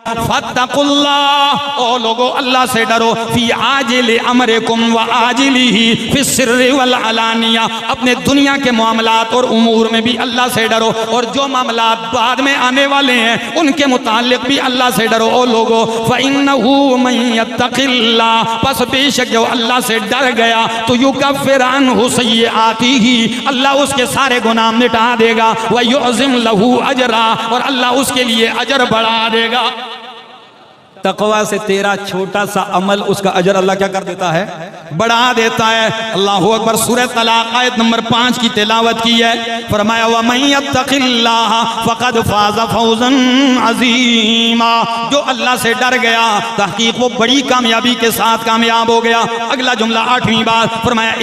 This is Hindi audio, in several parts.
फत्तकुल्लाह, ओ लोगो अल्लाह से डरो, फी आजिल अमरिकुम व आजिलिही फी सिर्रि वल अलानिया, अपने दुनिया के मामलात और उमूर में भी अल्लाह से डरो, और जो मामलात बाद में आने वाले हैं उनके मुतालिक भी अल्लाह से डरो। ओ लोगो फइन्नहु मन यत्तकिल्लाह, पस बेशक जो अल्लाह से डर गया तो युकफ्फिर अन्हु सय्यआतिही, अल्लाह उसके सारे गुनाह मिटा देगा, व युअज़िम लहू अजरा, और अल्लाह उसके लिए अजर बढ़ा देगा। तकवा से तेरा छोटा सा अमल उसका अजर अल्लाह क्या कर देता है, बढ़ा देता है। अल्लाहु अकबर। सूरह तलाक आयत नंबर 5 की तिलावत की है। फरमाया व मन यत्तकिल्लाह फक़द फ़ाज़ फ़ौज़न अज़ीमा, जो अल्लाह से डर गया तहकीक वो बड़ी कामयाबी के साथ कामयाब हो गया। अगला जुमला 8वीं बात फरमाया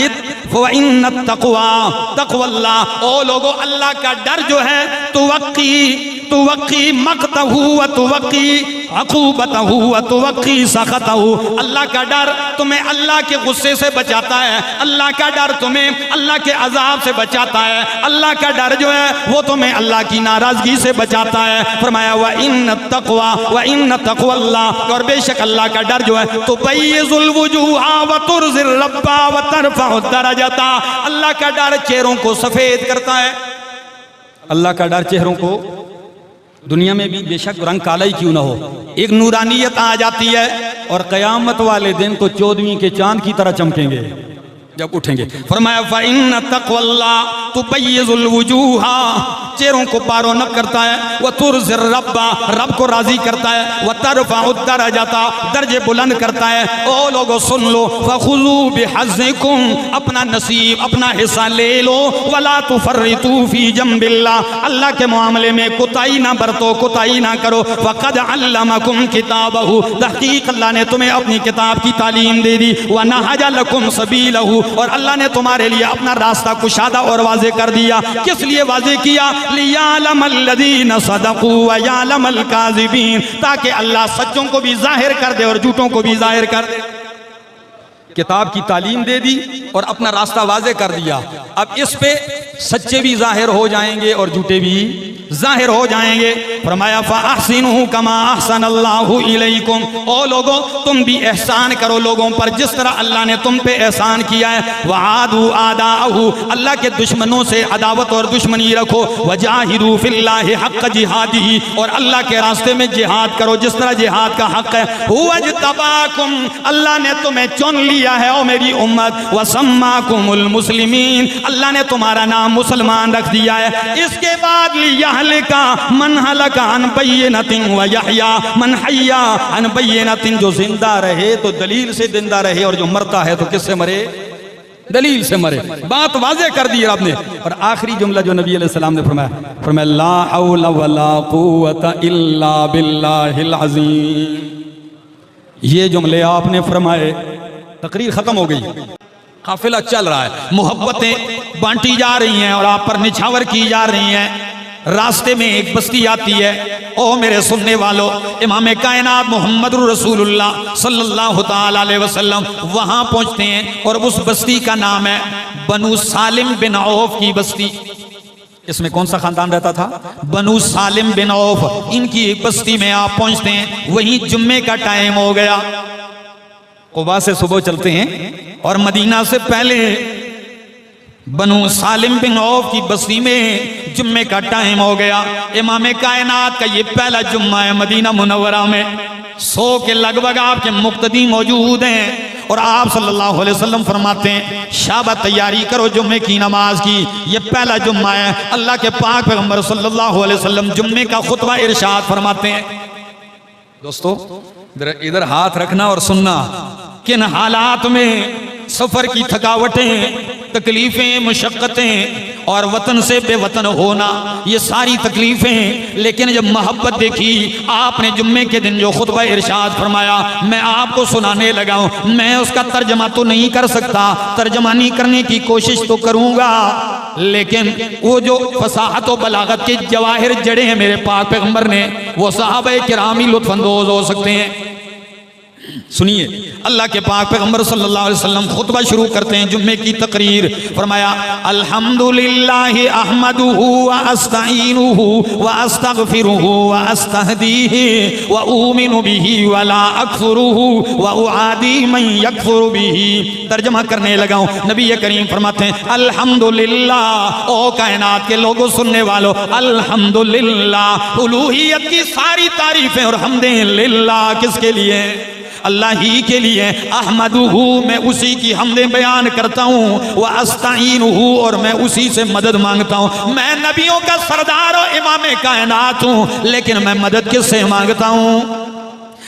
इन्न तक़वा तक़वल्लाह, ओ लोगो अल्लाह का डर जो है तुवक्की मक़तहु व तुवक्की अक़ूबतहु व तुवक्की सख़तहु, अल्लाह का डर तुम्हें अल्लाह के गुस्से से बचाता है, अल्लाह का डर तुम्हें अल्लाह के अजाब से बचाता है, अल्लाह का डर जो है वो तुम्हें अल्लाह की नाराजगी से बचाता है। फरमाया व इन्न तक़वल्लाह, और बेशक अल्लाह का डर जो है तुबय्यिज़ुल वुजूहा व तुरज़िर रब्बा व तरफ़उ दरजता, अल्लाह का डर चेहरों को सफेद करता है। अल्लाह का डर चेहरों को, दुनिया में भी बेशक रंग काला ही क्यों ना हो, एक नूरानियत आ जाती है, और क़यामत वाले दिन तो 14वीं के चांद की तरह चमकेंगे जब उठेंगे। फरमाया फ़इन्न तक़वल्लाह तुबय्यिज़ुल वुजूहा, चेहरों को पारोनक करता है, व तुरज़िर रब्बा, रब को राजी करता है, व तरफ़उ दरजता, दर्जे बुलंद करता है। ओ लोगो सुन लो, फ़ख़ुज़ू बिहज़्ज़िकुम, अपना नसीब अपना हिस्सा ले लो, वला तुफ़र्रितू फ़ी जंबिल्लाह, अल्लाह के मामले में कुताई ना बरतो, कुताई ना करो। फ़क़द अल्लमकुम किताबहु, तहक़ीक़ अल्लाह ने तुम्हें अपनी किताब की तालीम दे दी। व नहज लकुम सबीलहु, और अल्लाह ने तुम्हारे लिए अपना रास्ता कुशादा और वाज़े कर दिया। किस लिए वाज़े किया? लियालमल्लज़ीना सदक़ू व यालमल काज़िबीन, ताकि अल्लाह सच्चों को भी जाहिर कर दे और झूठों को भी जाहिर कर दे। किताब की तालीम दे दी और अपना रास्ता वाज़े कर दिया। अब इस पे सच्चे भी जाहिर हो जाएंगे और झूठे भी जाहिर हो जाएंगे। फरमाया फ़अहसिनू कमा अहसनल्लाहु इलैकुम, ओ लोगो तुम भी एहसान करो लोगों पर जिस तरह अल्लाह ने तुम पे एहसान किया है। वआदू आदाहु, अल्लाह के दुश्मनों से अदावत और दुश्मनी रखो। वजाहिदू फिल्लाहि हक़्क़ जिहादिही, और अल्लाह के रास्ते में जिहाद करो जिस तरह जिहाद का हक है। हुवज्तबाकुम, अल्लाह ने तुम्हें चुन लिया है ओ मेरी उम्मत। वसम्माकुमुल मुस्लिमीन, अल्लाह ने तुम्हारा नाम मुसलमान रख दिया है। इसके बाद लियहलिका मन हलका अन बय्यिनतिन व यहया मन हय्या अन बय्यिनतिन, जो जिंदा रहे तो दलील से जिंदा रहे, और जो मरता है तो किससे मरे? दलील से मरे। बात वाज़े कर दी रब ने। और आखिरी जुमला जो नबी अलैहि सलाम ने फरमाया ला हौला वला कुव्वता इल्ला बिल्लाहिल अज़ीम, ये जुमले आपने फरमाए, तकरीर खत्म हो गई, काफिला चल रहा है, मोहब्बतें बांटी जा रही हैं और आप पर निछावर की जा रही हैं। रास्ते में एक बस्ती आती है, ओ मेरे सुनने वालों, इमाम कायनात मोहम्मद रसूलुल्लाह सल्लल्लाहु ताला अलैहि वसल्लम वहां पहुंचते हैं, और उस बस्ती का नाम है बनु सालिम बिन औफ की बस्ती। इसमें कौन सा खानदान रहता था? बनु सालिम बिन औफ। इनकी एक बस्ती में आप पहुंचते हैं, वहीं जुम्मे का टाइम हो गया। कुबा से सुबह चलते हैं और मदीना से पहले बनु सालिम बिन औफ की बस्ती में जुम्मे का टाइम हो गया। इमाम कायनात का ये पहला जुम्मा है मदीना मुनव्वरा में। 100 के लगभग आपके मुक्तदी मौजूद हैं, और आप सल्लल्लाहु अलैहि वसल्लम फरमाते हैं शाबा तैयारी करो जुम्मे की नमाज की, ये पहला जुम्मा है। अल्लाह के पाक पैगंबर सल्लल्लाहु अलैहि वसल्लम जुम्मे का खुतबा इरशाद फरमाते हैं। दोस्तों इधर हाथ रखना और सुनना, किन हालात में सफर की थकावटें, तकलीफें, मुशक्क़तें और वतन से बेवतन होना, ये सारी तकलीफें, लेकिन जब मोहब्बत देखी आपने जुम्मे के दिन जो खुतबा इरशाद फरमाया, मैं आपको सुनाने लगा हूँ। मैं उसका तर्जमा तो नहीं कर सकता, तर्जमानी करने की कोशिश तो करूँगा, लेकिन वो जो फसाहत और बलागत के जवाहिर जड़े हैं मेरे पाक पैगंबर ने, वो सहाबा किराम ही लुत्फ़अंदोज़ हो सकते हैं। सुनिए, अल्लाह के पाक पैगंबर सल्लल्लाहु अलैहि वसल्लम खुतबा शुरू करते हैं जुम्मे की तकरीर। फरमाया अल्हम्दुलिल्लाहि अहमदुहु व अस्तईनुहु व अस्तगफिरुहु व अस्तहदीहि व उमिनु बिही व ला अकफुरुहु व उआदी मन यकफुरु बिही। तर्जुमा करने लगा हूं। नबी करीम फरमाते हैं अल्हम्दुलिल्लाह, ओ कायनात के लोगों सुनने वालों, अल्हम्दुलिल्लाह, उलूहियत की सारी तारीफें और हम्दें लिल्लाह, किसके लिए? अल्लाह ही के लिए। अहमदुहु, मैं उसी की हमदे बयान करता हूँ। व अस्तईनुहु, और मैं उसी से मदद मांगता हूँ। मैं नबियों का सरदार और इमाम कायनात हूँ, लेकिन मैं मदद किससे मांगता हूँ?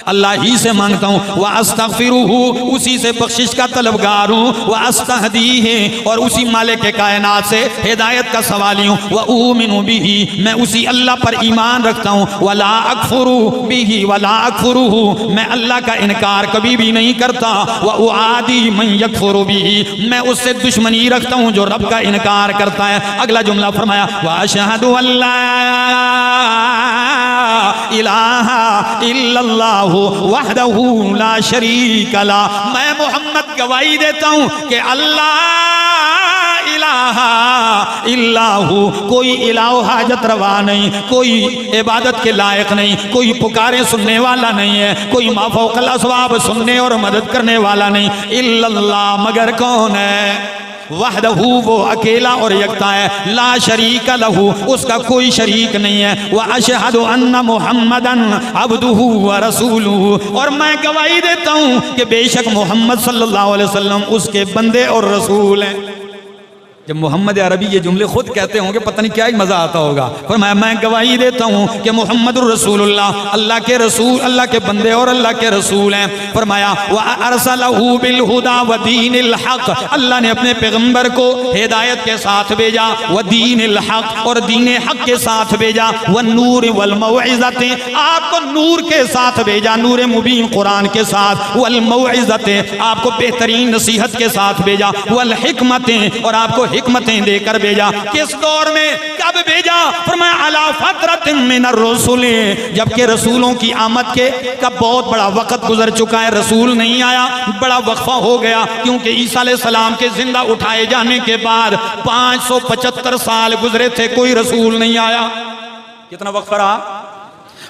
अल्लाह ही से मांगता हूँ। व अस्तगफिरुहु, उसी से बख्शिश का तलबगार हूँ। व अस्तहदीहि, और उसी मालिक के कायनात से हिदायत का सवाली हूँ। व उमिनु बिही, मैं उसी अल्लाह पर ईमान रखता हूँ। व ला अकफुरु बिही व ला अकफुरुहु, मैं अल्लाह का इनकार कभी भी नहीं करता। व उआदी मन यकफुरु बिही, मैं उससे दुश्मनी रखता हूँ जो रब का इनकार करता है। अगला जुमला फरमाया व अशहदु अल्ला इलाहा इल्लल्लाहु वहदहु ला शरीका ला, मैं मोहम्मद गवाही देता हूँ कि अल्लाह इलाहा इल्लाहु, कोई इलाह हाजत रवा नहीं, कोई इबादत के लायक नहीं, कोई पुकारे सुनने वाला नहीं है, कोई माफौकल असवाब सुनने और मदद करने वाला नहीं। इल्लल्लाह, मगर कौन है? वहदहू, वो अकेला और यकता है। ला शरीका लहू, उसका कोई शरीक नहीं है। व अशहदु अन्ना मुहम्मदन अब्दुहु व रसूलुहु, और मैं गवाही देता हूँ कि बेशक मोहम्मद सल्लल्लाहु अलैहि वसल्लम उसके बंदे और रसूल हैं। जब मोहम्मद अरबी ये जुमले खुद कहते होंगे, पता नहीं क्या ही मजा आता होगा। पर मैं गवाही देता हूँ कि मोहम्मद रसूलुल्लाह, अल्लाह के रसूल, अल्लाह के बंदे और अल्लाह के रसूल हैं। फरमाया व अरसलहू बिल हुदा व दीनिल हक, अल्लाह ने अपने पैगंबर को हिदायत के साथ भेजा। व दीनिल हक, और दीन हक के साथ भेजा। व नूर वल मौइज़ते, आपको नूर के साथ भेजा, नूर मुबीन कुरान के साथ। वल मौइज़ते, आपको बेहतरीन नसीहत के साथ भेजा। वल हिकमतें, और आपको हिकमतें देकर भेजा। किस दौर में, कब भेजा? फरमाया अला फतरतिन मिनर रसूल, जबकि रसूलों की आमद के का बहुत बड़ा वक्त गुजर चुका है, रसूल नहीं आया, बड़ा वक्फा हो गया। क्योंकि ईसा अलैहिस्सलाम के जिंदा उठाए जाने के बाद 575 साल गुजरे थे, कोई रसूल नहीं आया। कितना वक्फा रहा?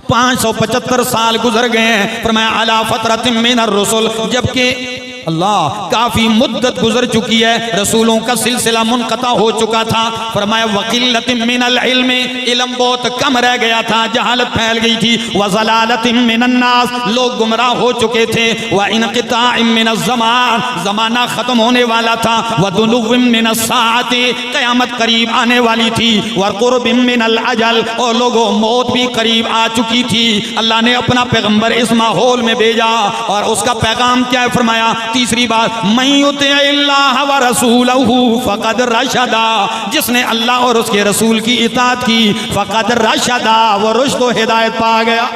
575 साल गुजर गए हैं। फरमाया अला फतरतिन मिनर रसूल, जबकि अल्लाह काफी मुद्दत गुजर चुकी है, रसूलों का सिलसिला मुनक़ता हो चुका था। फरमाया वक़िल्लतिन मिनल इल्म, इल्म बहुत कम रह गया था, जहालत फैल गई थी। व ज़लालतिन मिनन नास, लोग गुमराह हो चुके थे। व इनक़िताइन मिनज़ ज़मान, ज़माना ख़त्म होने वाला था। व दुनुव्विन मिनस साअति, क़यामत करीब आने वाली थी। व क़ुर्बिन मिनल अजल, और लोगों मौत भी करीब आ चुकी थी। अल्लाह ने अपना पैगम्बर इस माहौल में भेजा, और उसका पैगाम क्या है? फरमाया तीसरी बात, मन युतिइल्लाह व रसूलहू फ़क़द रशदा, जिसने अल्लाह और उसके रसूल की इताअत की, फ़क़द रशदा, वो रुश्द व हिदायत पा गया।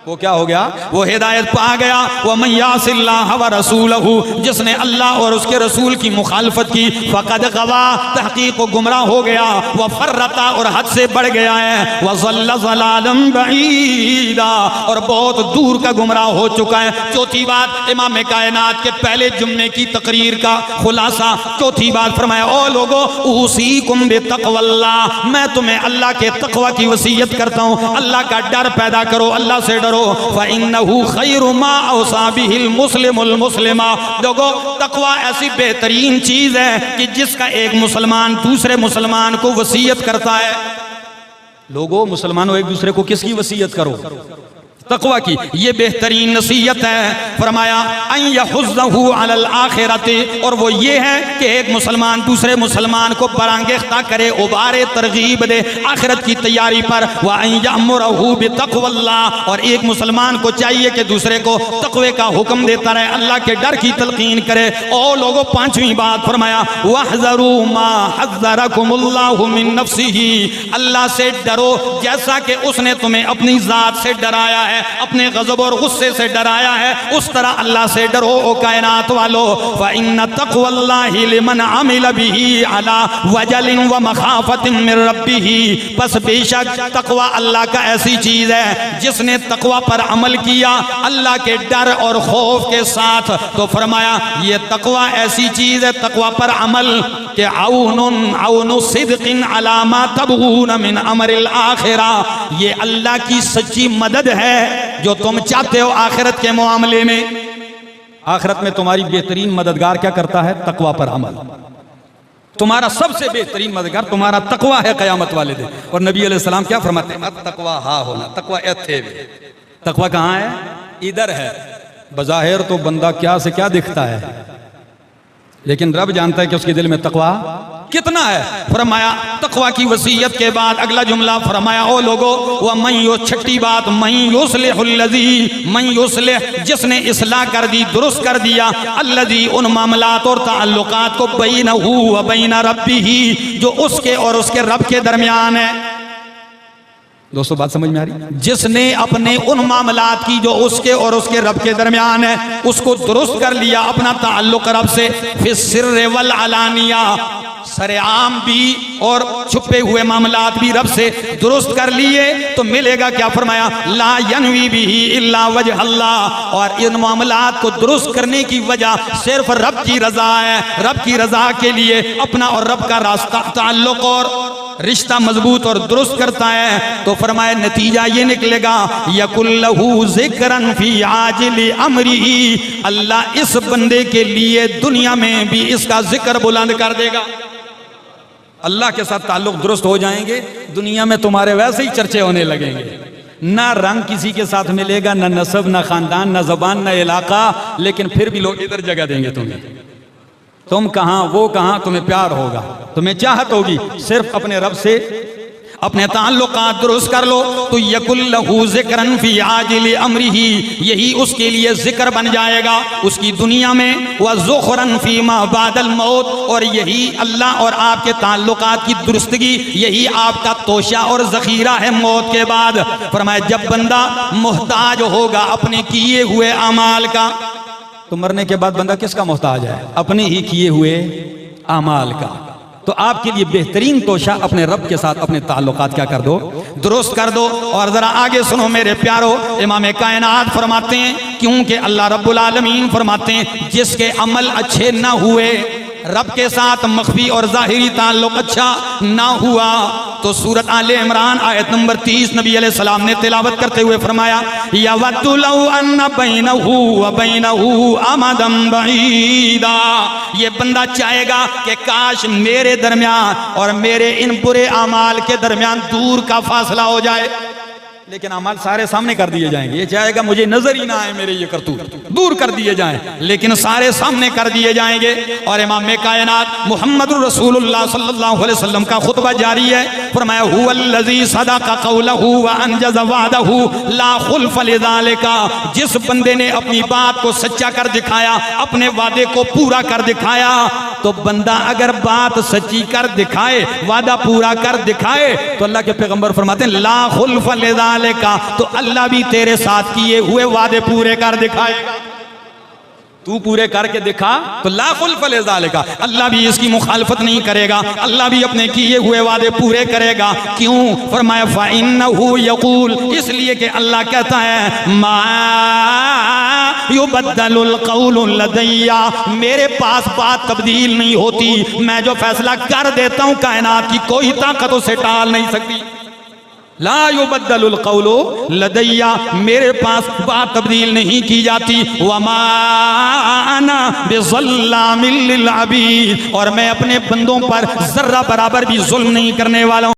वो क्या हो गया? वो हिदायत पा गया। व मन यासिल्लाह व रसूलहू, जिसने अल्लाह और उसके रसूल की मुखालफत की, फ़क़द गवा, तहक़ीक़ वो गुमराह हो गया। व फर्रता, और हद से बढ़ गया है। व ज़ल्ल ज़लालन बईदा, और बहुत दूर का गुमराह हो चुका है। चौथी बात, इमाम कायनात के पहले जुम्मे की तकरीर का खुलासा। चौथी बात फरमाया, ओ लोगो उसीकुम बितक़वल्लाह, मैं तुम्हें अल्लाह के तक़वा की वसीयत करता हूँ। अल्लाह का डर पैदा करो, अल्लाह से डरो। फ़इन्नहु खैरु मा औसा बिहिल मुस्लिमुल मुस्लिमा, लोगो तक़वा ऐसी बेहतरीन चीज है कि जिसका एक मुसलमान दूसरे मुसलमान को वसीयत करता है। लोगो मुसलमानों, एक दूसरे को किसकी वसीयत करो? तक़वा की। ये बेहतरीन नसीहत है। फरमाया अन यहुज़्ज़हु अलल आखिरति, और वो ये है कि एक मुसलमान दूसरे मुसलमान को बरांगेख्ता करे, उबारे, तरगीब दे आखिरत की तैयारी पर। व अन यअमुरहु बितक़वल्लाह, और एक मुसलमान को चाहिए कि दूसरे को तक़वे का हुक्म देता रहे, अल्लाह के डर की तलकीन करे। और लोगों, पांचवी बात फरमाया वहज़रू मा हज़्ज़रकुमुल्लाहु मिन नफ्सिही, अल्लाह से डरो जैसा कि उसने तुम्हें अपनी ज़ात से डराया है। है, अपने गजब और गुस्से से डराया है, उस तरह अल्लाह से डरो ओ कायनात वालो। फ़इन्न तक़वल्लाहि लिमन अमिल बिही अला वजलिन व मखाफतिन मिन रब्बिही, बस बेशक तकवा अल्लाह का ऐसी चीज है जिसने तकवा पर अमल किया अल्लाह के डर और खौफ के साथ। तो फरमाया ये तकवा ऐसी चीज है, तकवा पर अमल के औनु सिद्क़िन अला मा तबगून मिन अमरिल आखिरा, ये अल्लाह की सच्ची मदद है जो तुम चाहते हो आखिरत के मामले में। आखिरत में तुम्हारी बेहतरीन मददगार क्या करता है? तकवा पर अमल। तुम्हारा सबसे बेहतरीन मददगार तुम्हारा तकवा है क़यामत वाले दिन। और नबी अलैहिस्सलाम क्या फरमाते हैं? तकवा हा होना, तकवा एथे। तकवा कहाँ है? इधर है। बज़ाहिर तो बंदा क्या से क्या दिखता है, लेकिन रब जानता है कि उसके दिल में तकवा कितना है। फरमाया तकवा की वसीयत के बाद अगला जुमला फरमाया, ओ लोगो वह मई, छठी बात, मई युस्लिह, जिसने इस्लाह कर दी, दुरुस्त कर दिया, अल्लज़ी, उन मामलात और ताल्लुकात को बैनहू व बैन रब्बिही, जो उसके और उसके रब के दरमियान है। दोस्तों बात समझ में आ रही? जिसने अपने उन मामलात की जो उसके और उसके रब के दरमियान है उसको दुरुस्त कर लिया, अपना ताल्लुक रब से, फिर सिर्र वल अलानिया, सरेआम भी और छुपे हुए मामलात भी रब से दुरुस्त कर लिए, तो मिलेगा क्या? फरमाया ला यनवी बिही इल्ला वजह अल्लाह, और इन मामलात को दुरुस्त करने की वजह सिर्फ रब की रजा है। रब की रजा के लिए अपना और रब का रास्ता, ताल्लुक और रिश्ता मजबूत और दुरुस्त करता है। तो फरमाया नतीजा ये निकलेगा, यकुल्लहू ज़िक्रन फी आजिल अमरिही, अल्लाह इस बंदे के लिए दुनिया में भी इसका जिक्र बुलंद कर देगा। अल्लाह के साथ ताल्लुक दुरुस्त हो जाएंगे, दुनिया में तुम्हारे वैसे ही चर्चे होने लगेंगे। ना रंग किसी के साथ मिलेगा, ना नस्ब, ना खानदान, ना जबान, ना इलाका, लेकिन फिर भी लोग इधर जगह देंगे तुम्हें। तुम कहाँ वो कहाँ, तुम्हें प्यार होगा, तुम्हें चाहत होगी, सिर्फ अपने रब से अपने ताल्लुकात दुरुस्त कर लो तो यकुल्लहू ज़िक्रन फी आजिल अमरिही, यही उसके लिए जिक्र बन जाएगा उसकी दुनिया में, व ज़ुख़रन फी मा बादल मौत, और यही अल्लाह और आपके ताल्लुकात की दुरुस्तगी, यही आपका तोशा और ज़ख़ीरा है मौत के बाद। फरमाया जब बंदा मोहताज होगा अपने किए हुए अमाल का, तो मरने के बाद बंदा किसका मोहताज है? अपने ही किए हुए अमाल का। तो आपके लिए बेहतरीन तोशा अपने रब के साथ अपने ताल्लुकात क्या कर दो? दुरुस्त कर दो। और जरा आगे सुनो मेरे प्यारो, इमाम कायनात फरमाते हैं, क्योंकि अल्लाह रब्बुल आलमीन फरमाते हैं जिसके अमल अच्छे ना हुए, रब के साथ मख्फी और ज़ाहिरी ताल्लुक अच्छा ना हुआ, तो सूरत आले इमरान आयत नंबर 30 नबी अलैहिस्सलाम ने तिलावत करते हुए फरमाया, यवद्दु लौ अन्न बैनहू व बैनहू अमदम बईदा, ये बंदा चाहेगा कि काश मेरे दरमियान और मेरे इन बुरे अमाल के दरमियान दूर का फासला हो जाए, लेकिन अमाल सारे सामने कर दिए जाएंगे। ये चाहेगा मुझे नजर ही ना आए मेरे ये करतूत, दूर कर दिए जाएं, लेकिन सारे सामने कर दिए जाएंगे। और इमाम कायनात मुहम्मदुर रसूलुल्लाह सल्लल्लाहु अलैहि वसल्लम का खुतबा जारी है। फरमाया हुवल्लज़ी सदक़ क़ौलहू व अनजज़ वअदहू ला खुल्फ़ लिज़ालिका, जिस बंदे ने अपनी बात को सच्चा कर दिखाया, अपने वादे को पूरा कर दिखाया, तो बंदा अगर बात सच्ची कर दिखाए, वादा पूरा कर दिखाए, तो अल्लाह के पैगंबर फरमाते हैं ला खुल्फ़ लिज़ालिका, तो अल्लाह भी तेरे साथ किए हुए वादे पूरे कर दिखाएगा। तू पूरे करके दिखा तो ला खुल्फ़ लिज़ालिका, अल्लाह भी इसकी मुखालफत नहीं करेगा, अल्लाह भी अपने किए हुए वादे पूरे करेगा। क्यों? फरमाया फ़इन्नहू यक़ूल, इसलिए कि अल्लाह कहता है मा युबद्दलुल क़ौलु लदैया, मेरे पास बात तब्दील नहीं होती, मैं जो फैसला कर देता हूँ कायनात की कोई ताकत उसे टाल नहीं सकती। ला युबद्दलुल क़ौलु लदैया, मेरे पास बात तब्दील नहीं की जाती। वमा अना बिज़ल्लामिल लिल अबीद, और मैं अपने बंदों पर जर्रा बराबर भी जुल्म नहीं करने वाला हूँ।